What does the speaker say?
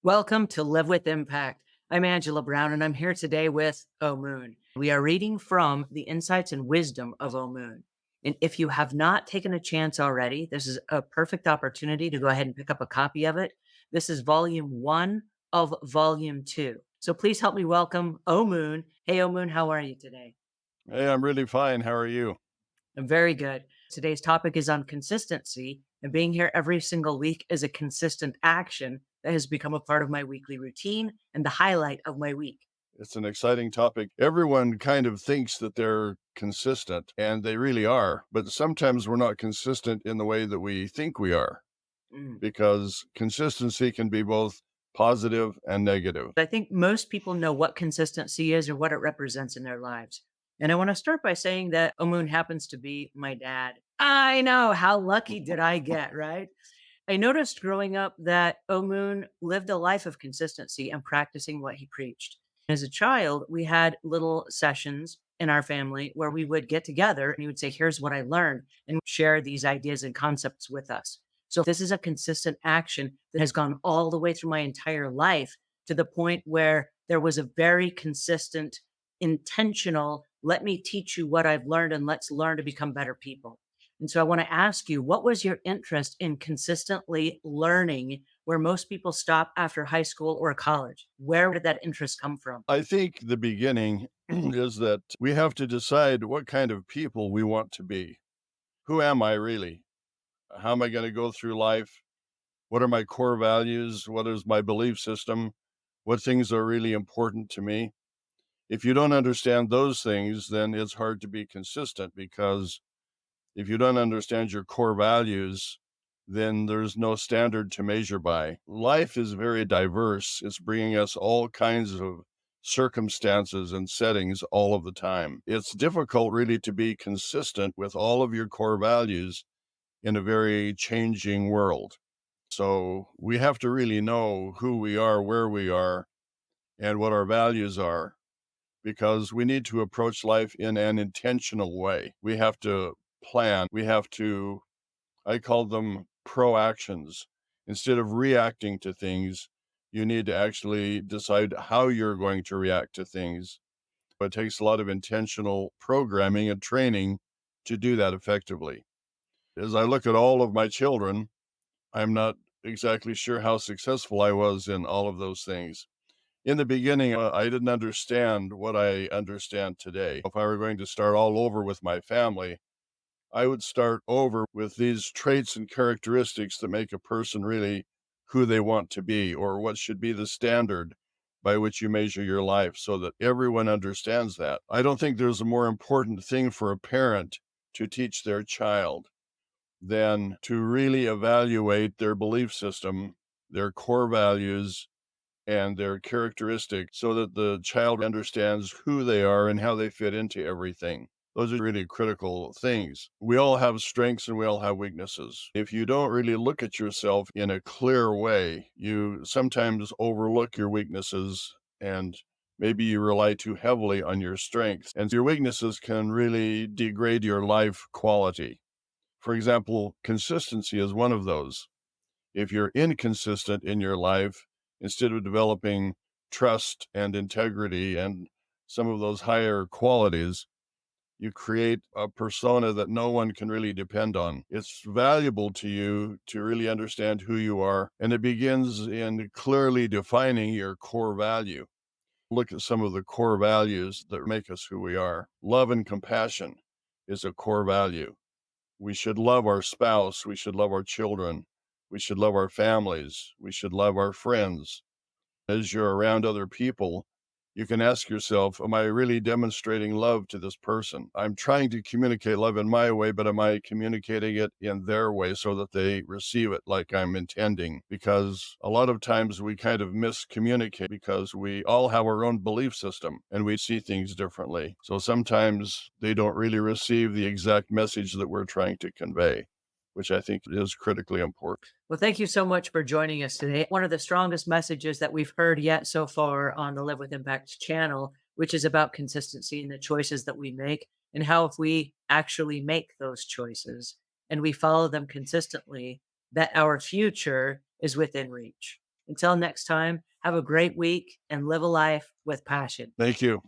Welcome to Live with Impact. I'm Angela Brown, and I'm here today with Omuugn. We are reading from the Insights and Wisdom of Omuugn. And if you have not taken a chance already, this is a perfect opportunity to go ahead and pick up a copy of it. This is volume one of volume two. So please help me welcome Omuugn. Hey, Omuugn, how are you today? Hey, I'm really fine. How are you? I'm very good. Today's topic is on consistency, and being here every single week is a consistent action that has become a part of my weekly routine and the highlight of my week. It's an exciting topic. Everyone kind of thinks that they're consistent, and they really are. But sometimes we're not consistent in the way that we think we are, Mm. because consistency can be both positive and negative. I think most people know what consistency is or what it represents in their lives. And I want to start by saying that Omoon happens to be my dad. I know, how lucky did I get, right? I noticed growing up that Omoon lived a life of consistency and practicing what he preached. As a child, we had little sessions in our family where we would get together and he would say, "Here's what I learned," and share these ideas and concepts with us. So, this is a consistent action that has gone all the way through my entire life to the point where there was a very consistent, intentional, let me teach you what I've learned and let's learn to become better people. And so I want to ask you, what was your interest in consistently learning where most people stop after high school or college? Where did that interest come from? I think the beginning is that we have to decide what kind of people we want to be. Who am I really? How am I going to go through life? What are my core values? What is my belief system? What things are really important to me? If you don't understand those things, then it's hard to be consistent, because if you don't understand your core values, then there's no standard to measure by. Life is very diverse. It's bringing us all kinds of circumstances and settings all of the time. It's difficult really to be consistent with all of your core values in a very changing world. So we have to really know who we are, where we are, and what our values are, because we need to approach life in an intentional way. We have to plan. We have to, I call them proactions. Instead of reacting to things, you need to actually decide how you're going to react to things. It takes a lot of intentional programming and training to do that effectively. As I look at all of my children, I'm not exactly sure how successful I was in all of those things. In the beginning, I didn't understand what I understand today. If I were going to start all over with my family, I would start over with these traits and characteristics that make a person really who they want to be, or what should be the standard by which you measure your life, so that everyone understands that. I don't think there's a more important thing for a parent to teach their child than to really evaluate their belief system, their core values, and their characteristics, so that the child understands who they are and how they fit into everything. Those are really critical things. We all have strengths and we all have weaknesses. If you don't really look at yourself in a clear way, you sometimes overlook your weaknesses, and maybe you rely too heavily on your strengths. And your weaknesses can really degrade your life quality. For example, consistency is one of those. If you're inconsistent in your life, instead of developing trust and integrity and some of those higher qualities, you create a persona that no one can really depend on. It's valuable to you to really understand who you are, and it begins in clearly defining your core value. Look at some of the core values that make us who we are. Love and compassion is a core value. We should love our spouse. We should love our children. We should love our families. We should love our friends. As you're around other people, you can ask yourself, am I really demonstrating love to this person? I'm trying to communicate love in my way, but am I communicating it in their way so that they receive it like I'm intending? Because a lot of times we kind of miscommunicate because we all have our own belief system and we see things differently. So sometimes they don't really receive the exact message that we're trying to convey, which I think is critically important. Well, thank you so much for joining us today. One of the strongest messages that we've heard yet so far on the Live with Impact channel, which is about consistency and the choices that we make, and how if we actually make those choices and we follow them consistently, that our future is within reach. Until next time, have a great week and live a life with passion. Thank you.